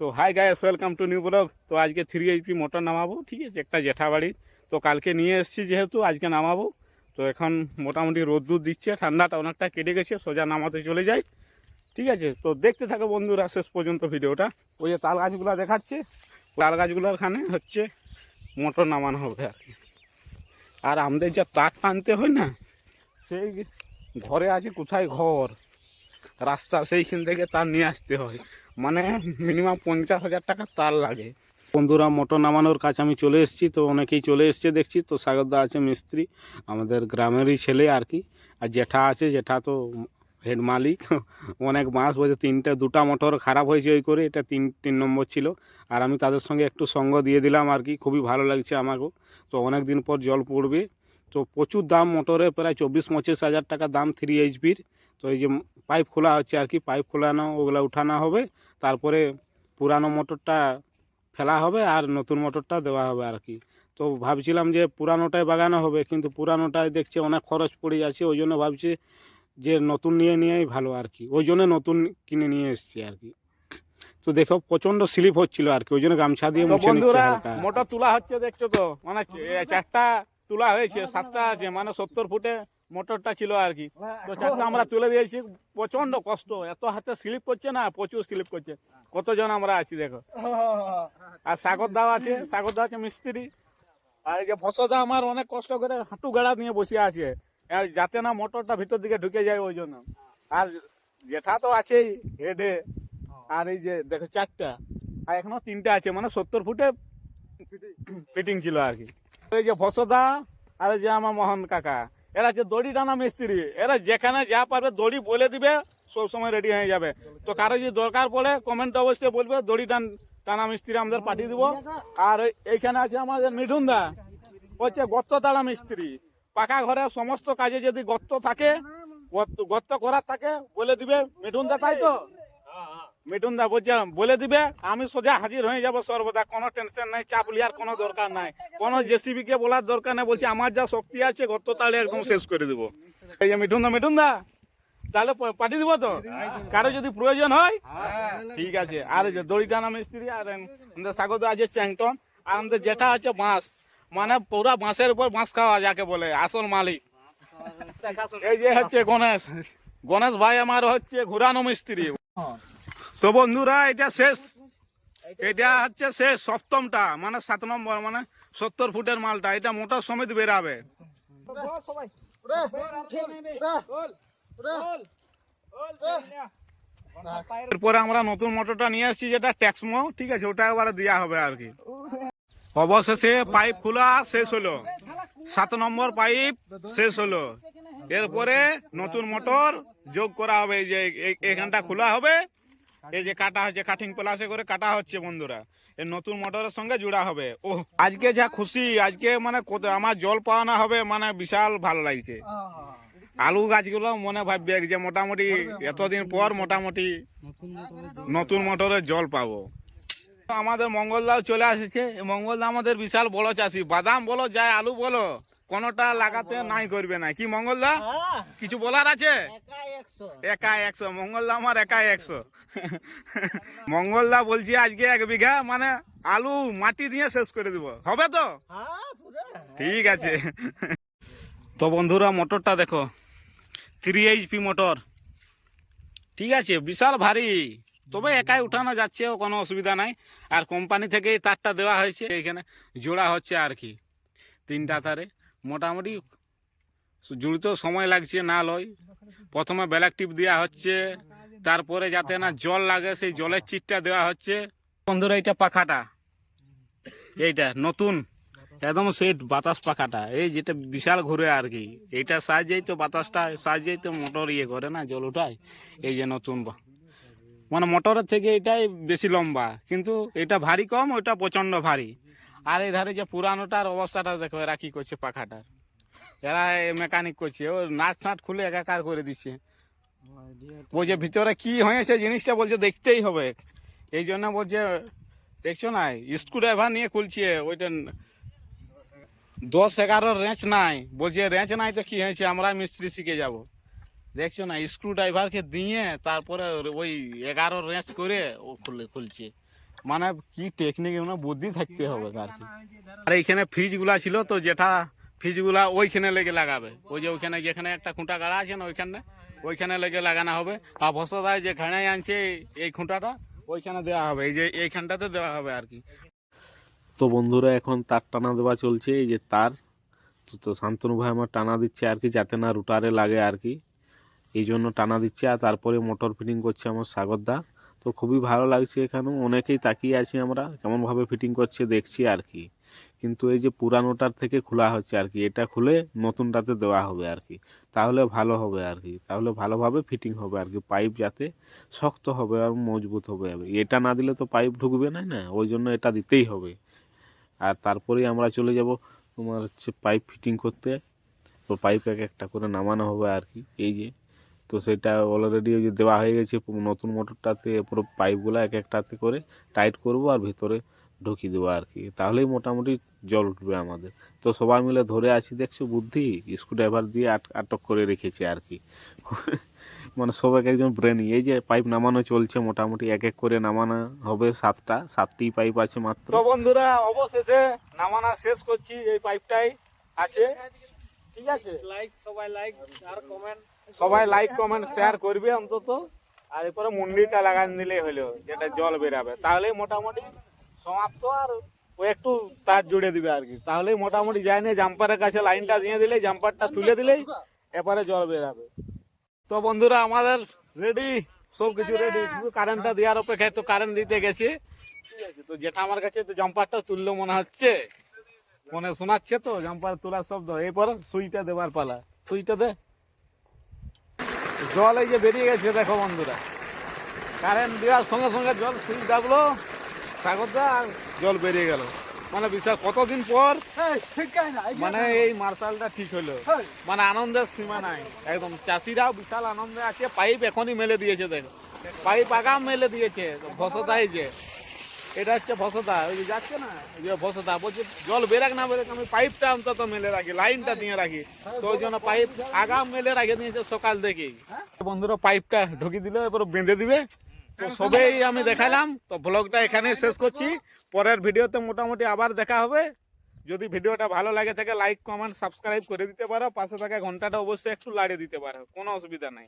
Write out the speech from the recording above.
তো hi guys, welcome to new blog. তো আজকে 3 HP মোটর নামাবো, ঠিক আছে, একটা জেঠা বাড়ি। তো কালকে নিয়ে এসেছি, যেহেতু আজকে নামাবো। তো এখন মোটামুটি রোদ্দুর দিচ্ছে, ঠান্ডাটা অনেকটা কেটে গেছে, সোজা নামাতে চলে যাই। ঠিক আছে, তো দেখতে থাকো বন্ধুরা শেষ পর্যন্ত ভিডিওটা। ওই যে তাল গাছগুলো দেখাচ্ছে, তাল গাছগুলোর খানে হচ্ছে মোটর নামানো হবে আর কি। আর আমাদের যা তার টানতে হয় না, সেই ঘরে আছে কোথায় ঘর, রাস্তা সেইখান থেকে তার নিয়ে আসতে হয়, মানে মিনিমাম 50,000 টাকা তার লাগে। বন্ধুরা মোটর নামানোর কাছে আমি চলে এসেছি, তো অনেকেই চলে এসছে দেখছি। তো সাগরদা আছে মিস্ত্রি, আমাদের গ্রামেরই ছেলে আর কি। আর জেঠা আছে, জেঠা তো হেড মালিক। অনেক মাস বলছে, দুটা মোটর খারাপ হয়েছে ওই করে, এটা তিন নম্বর ছিল। আর আমি তাদের সঙ্গে একটু সঙ্গ দিয়ে দিলাম আর কি, খুবই ভালো লাগছে আমাকেও। তো অনেক দিন পর জল পড়বে। তো প্রচুর দাম মোটরে, প্রায় 24-25 হাজার টাকা দাম 3 HP। তো এই যে পাইপ খোলা হচ্ছে আর কি, পাইপ খোলানো ওগুলো উঠানো হবে, তারপরে পুরানো মোটরটা ফেলা হবে আর নতুন মোটরটা দেওয়া হবে আর কি। তো ভাবছিলাম যে পুরানোটাই বাগানো হবে, কিন্তু পুরানোটায় দেখছি অনেক খরচ পড়ে যাচ্ছে, ওই জন্য ভাবছি যে নতুন নিয়েই ভালো আর কি। ওই জন্য নতুন কিনে নিয়ে এসেছি আর কি। তো দেখো প্রচন্ড স্লিপ হচ্ছিল আর কি, ওই জন্য গামছা দিয়ে মুছে নিচ্ছে হালকা। মোটর তোলা হচ্ছে, দেখছো তো, মানে 4টা তোলা হয়েছে, 7টা আছে, মানে 70 ফুটে মোটরটা ছিল আর কি। তো 4টা আমরা তুলে দিয়েছি। প্রচন্ড কষ্ট, এত হাতে স্লিপ করছে না, প্রচুর স্লিপ করছে। কতজন আমরা আছি দেখো। আর সাগরদাও আছে, সাগরদা আছে মিস্ত্রি। আর এই যে ফসদা আমার অনেক কষ্ট করে হাঁটু গাড়া নিয়ে বসে আছে, যাতে না মোটরটা ভিতর দিকে ঢুকে যায়, ওই জন্য। আর জেঠা তো আছেই হেডে। আর এই যে দেখো 4টা, আর এখনো 3টা আছে, মানে 70 ফুটে ফিটিং ছিল আর কি। এই যে ফসদা আর এই যে আমার মোহন কাকা, এরা যে দড়ি টানা মিস্ত্রি, এরা যেখানে যা পারবে দড়ি বলে দিবে, সব সময় রেডি হয়ে যাবে। তো কারো যদি দরকার পড়ে কমেন্ট অবশ্যই বলবে, দড়ি টানা মিস্ত্রি আমাদের পাঠিয়ে দিব। আর এইখানে আছে আমাদের মিঠুন দা, হচ্ছে গর্ত তাড়া মিস্ত্রি। পাকা ঘরে সমস্ত কাজে যদি গর্ত থাকে, গর্ত করার থাকে বলে দিবে মিঠুন দা, তাই তো? মিঠুন দা বলছে বলে দিবে, আমি সোজা হাজির হয়ে যাবো সর্বদা, কোনো টেনশন নাই, চাপ লিয়ার কোনো দরকার নাই, কোনো জেসিবি কে বলার দরকার নাই। বলছে আমার যা শক্তি আছে গর্ত তাহলে একদম শেষ করে দেবো। এই যে মিঠুন দা তাহলে পাঠিয়ে দিব তো, কারো যদি প্রয়োজন হয়। ঠিক আছে। আর এই যে দড়ি টানা মিস্ত্রি, আর আমাদের সাগর আছে চ্যাংটন, আর আমাদের যেটা আছে বাঁশ, মানে পুরা বাঁশের উপর বাঁশ খাওয়া যাকে বলে, আসল মালিক। এই যে হচ্ছে গণেশ ভাই আমার হচ্ছে ঘুরানো মিস্ত্রি। তো বন্ধুরা এটা শেষ, এটা হচ্ছে শেষ 7মটা, মানে 7 নম্বর, মানে 70 ফুটের মালটা, এটা মোটর সমেত বেরাবে। এরপরে আমরা নতুন মোটরটা নিয়ে আসছি, যেটা ট্যাক্সমো, ঠিক আছে, ওটা এবারে দেওয়া হবে আর কি। অবশেষে পাইপ খোলা শেষ হলো, 7 নম্বর পাইপ শেষ হলো। এরপরে নতুন মোটর যোগ করা হবে, এই যে এখানটা খোলা হবে, এই যে কাটা হচ্ছে, কাটিং প্লাসে করে কাটা হচ্ছে বন্ধুরা, এই নতুন মোটরের সঙ্গে জোড়া হবে। ও আজকে যা খুশি, আজকে মানে আমার জল পাওয়ানো হবে, মানে বিশাল ভালো লাগছে। আলু গাছগুলো মনে ভাববে যে মোটামুটি এতদিন পর মোটামুটি নতুন মোটরের জল পাবো। আমাদের মঙ্গলদাও চলে আসছে। মঙ্গলদা আমাদের বিশাল বড় চাষি, বাদাম বলো যায় আলু বলো, কোনটা লাগাতে নাই করবে না। কি মঙ্গলদা কিছু বলার আছে? একা 100, মঙ্গলদা আমার একা 100। মঙ্গলদা বলছি আজকে 1 বিঘা মানে আলু মাটি দিয়ে শেষ করে দিব, হবে তো? ঠিক আছে। তো বন্ধুরা মোটরটা দেখো, 3 HP মোটর, ঠিক আছে, বিশাল ভারী, তবে একাই উঠানো যাচ্ছে, কোনো অসুবিধা নাই। আর কোম্পানি থেকেই তারটা দেওয়া হয়েছে, এখানে জোড়া হচ্ছে আর কি, 3টা তারে। মোটামুটি জুড়তেও সময় লাগছে না লয়। প্রথমে ব্ল্যাক টিপ দেওয়া হচ্ছে, তারপরে যাতে না জল লাগে সেই জলের চিটটা দেওয়া হচ্ছে। বন্ধুরা এইটা পাখাটা, এইটা নতুন একদম সেট বাতাস পাখাটা, এই যেটা বিশাল ঘুরে আর কি, এইটার সাহায্যেই তো বাতাসটা, সাহায্যেই তো মোটর করে না, জল উঠায়। এই যে নতুন, মানে মোটরের থেকে এটাই বেশি লম্বা, কিন্তু এটা ভারী কম, ওইটা প্রচন্ড ভারী। আর এই ধারে যে পুরানোটার অবস্থাটা দেখো, এরা কি করছে পাখাটার, এরা মেকানিক করছে, ও নাট খুলে একাকার করে দিচ্ছে। বলছে ভিতরে কি হয়েছে জিনিসটা, বলছে দেখতেই হবে। এই জন্য বলছে, দেখছো না স্ক্রু ড্রাইভার নিয়ে খুলছে, ওইটা 10-11 রেঞ্চ নাই, বলছে রেঞ্চ নাই তো কি হয়েছে, আমরা মিস্ত্রি শিখে যাব। দেখছো না স্ক্রু ড্রাইভারকে দিয়ে তারপরে ওই 11 রেঞ্চ করে ও খুলছে। মানে কি টেকনিক মানে বুদ্ধি থাকতে হবে আর কি। আর এইখানে ফ্রিজগুলা ছিল তো যেটা ফ্রিজগুলা ওইখানে লেগে লাগাবে, ওই যে ওইখানে যেখানে একটা খুঁটা গাড়া আছে না ওইখানে লেগে লাগানো হবে। আর ভসদায় যে ঘাড়াই আনছে এই খুঁটাটা ওইখানে দেওয়া হবে, এই যে এইখানটাতে দেওয়া হবে আর কি। তো বন্ধুরা এখন তার টানা দেওয়া চলছে, এই যে তার তো শান্তনু ভাই আমার টানা দিচ্ছে আর কি, যাতে না রুটারে লাগে আর কি, এই জন্য টানা দিচ্ছে। আর তারপরে মোটর ফিটিং করছে আমার সাগরদা। তো খুবই ভালো লাগছে, এখানেও অনেকেই তাকিয়ে আছি আমরা কেমনভাবে ফিটিং করছে দেখছি আর কি। কিন্তু এই যে পুরানোটার থেকে খোলা হচ্ছে আর কি, এটা খুলে নতুনটাতে দেওয়া হবে আর কি, তাহলে ভালো হবে আর কি, তাহলে ভালোভাবে ফিটিং হবে আর কি, পাইপ যাতে শক্ত হবে আর মজবুত হবে। এটা না দিলে তো পাইপ ঢুকবে না, না ওই জন্য এটা দিতেই হবে। আর তারপরেই আমরা চলে যাব তোমার হচ্ছে পাইপ ফিটিং করতে। তো পাইপ এক একটা করে নামানো হবে আর কি, এই যে তো সেটা অলরেডি ওই যে দেওয়া হয়ে গেছে নতুন মোটরটাতে, পুরো পাইপগুলো এক একটাতে করে টাইট করব আর ভিতরে ঢুকিয়ে দেবো আর কি, তাহলেই মোটামুটি জল উঠবে আমাদের। তো সবাই মিলে ধরে আছি দেখছো বুদ্ধি, স্ক্রুড্রাইভার দিয়ে আটক করে রেখেছে আর কি। মানে সব এক একজন ব্রেনি। এই যে পাইপ নামানো চলছে, মোটামুটি এক এক করে নামানো হবে, সাতটি পাইপ আছে মাত্র। তো বন্ধুরা অবশেষে নামানো শেষ করছি, এই পাইপটাই আছে, ঠিক আছে। সবাই লাইক কমেন্ট শেয়ার করবে অন্তত, আর এরপরে মুন্ডিটা লাগান দিলেই হলো, যেটা জল বেরাবে, তাহলেই মোটামুটি সমাপ্ত। আর ও একটু তার জুড়ে দিবে আর কি, তাহলেই মোটামুটি যায় না, জাম্পারের কাছে লাইনটা দিয়ে দিলে, জাম্পারটা তুলে দিলেই এরপরে জল বেরাবে। তো বন্ধুরা আমাদের রেডি, সব কিছু রেডি, শুধু কারেন্টটা দেওয়ার অপেক্ষায়। তো কারেন্ট দিতে গেছি, ঠিক আছে। তো যেটা আমার কাছে তো জাম্পারটা তুললো মনে হচ্ছে, মনে শোনাচ্ছে তো জাম্পার তোলার শব্দ। এরপর সুইটা দেবার পালা, সুইটা দে। জল এই যে বেরিয়ে গেছে দেখো বন্ধুরা, কারেন্ট দেওয়ার সঙ্গে সঙ্গে জল সুইচ দাবলো সাগরদা, আর জল বেরিয়ে গেল। মানে বিশাল কতদিন পর মানে এই মার্শালটা ঠিক হলো, মানে আনন্দের সীমা নাই একদম। চাষিরাও বিশাল আনন্দে আছে, পাইপ এখনই মেলে দিয়েছে দেখো, পাইপ আগাম মেলে দিয়েছে। ভসদাই যে এটা হচ্ছে ভসদা, ওই যে যাচ্ছে না ওই যে ভসদা, বলছে জল বেরাক না বেরাক আমি পাইপটা অন্তত মেলে রাখি, লাইনটা দিয়ে রাখি। তো ওই জন্য পাইপ আগাম মেলে রাখে দিয়েছে সকাল থেকেই। বন্ধুরা পাইপটা ঢুকিয়ে দিল, এবার বেঁধে দিবে। তো সবেই আমি দেখালাম। তো ব্লগটা এখানে শেষ করছি, পরের ভিডিওতে মোটামুটি আবার দেখা হবে। যদি ভিডিওটা ভালো লাগে থাকে লাইক কমেন্ট সাবস্ক্রাইব করে দিতে পারো, পাশে থাকা ঘন্টাটা অবশ্যই একটু লাড়িয়ে দিতে পারো, কোনো অসুবিধা নাই।